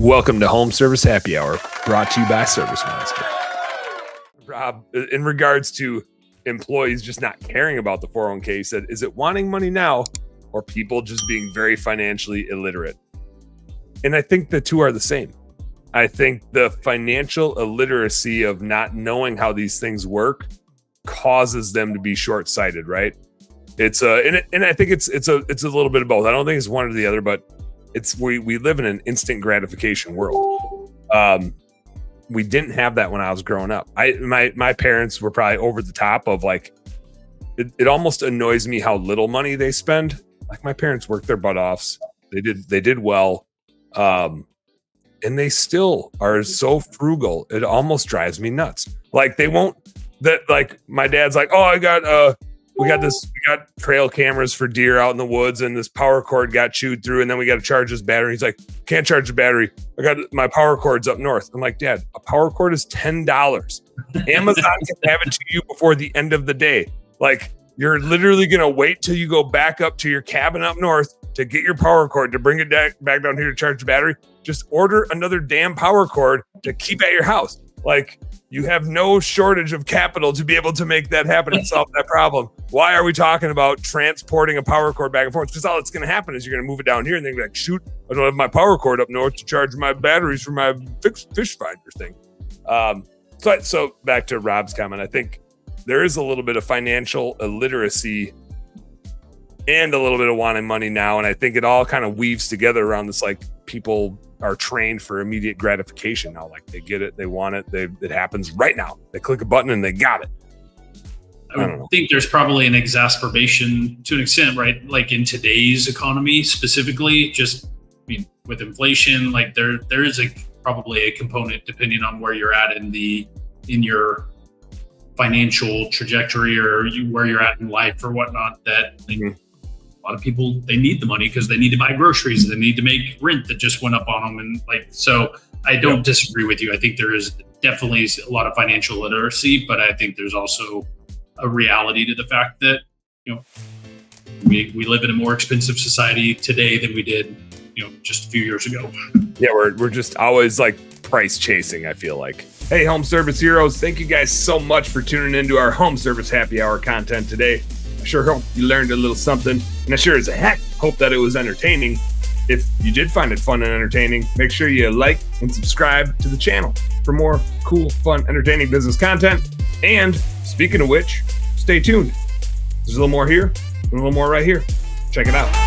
Welcome to Home Service Happy Hour, brought to you by Service Monster. Rob, in regards to employees just not caring about the 401k, said, is it wanting money now or people just being very financially illiterate? And I think the two are the same. I think the financial illiteracy of not knowing how these things work causes them to be short-sighted, right? It's and I think it's a little bit of both. I don't think it's one or the other, but we live in an instant gratification world. We didn't have that when I was growing up. My parents were probably over the top of like, it almost annoys me how little money they spend. Like my parents worked their butt offs. They did well. And they still are so frugal. It almost drives me nuts. Like like my dad's like, oh, we got trail cameras for deer out in the woods and this power cord got chewed through and then we got to charge this battery. He's like, can't charge the battery. I got my power cords up north. I'm like, Dad, a power cord is $10. Amazon can have it to you before the end of the day. Like you're literally going to wait till you go back up to your cabin up north to get your power cord to bring it back down here to charge the battery. Just order another damn power cord to keep at your house. Like you have no shortage of capital to be able to make that happen and solve that problem. Why are we talking about transporting a power cord back and forth? Because all that's going to happen is you're going to move it down here and then be like, shoot, I don't have my power cord up north to charge my batteries for my fish finder thing. So back to Rob's comment, I think there is a little bit of financial illiteracy and a little bit of wanting money now. And I think it all kind of weaves together around this, like people are trained for immediate gratification now. Like they get it, they want it, it happens right now. They click a button and they got it. I think there's probably an exacerbation to an extent, right? Like in today's economy specifically, with inflation, like there is probably a component depending on where you're at in your financial trajectory or where you're at in life or whatnot, that a lot of people, they need the money because they need to buy groceries. They need to make rent that just went up on them. And so I don't disagree with you. I think there is definitely a lot of financial literacy, but I think there's also a reality to the fact that, we live in a more expensive society today than we did, just a few years ago. Yeah. We're just always like price chasing, I feel like. Hey, home service heroes. Thank you guys so much for tuning into our home service happy hour content today. I sure hope you learned a little something, and I sure as heck hope that it was entertaining. If you did find it fun and entertaining, make sure you like and subscribe to the channel for more cool, fun, entertaining business content. And speaking of which, stay tuned. There's a little more here and a little more right here. Check it out.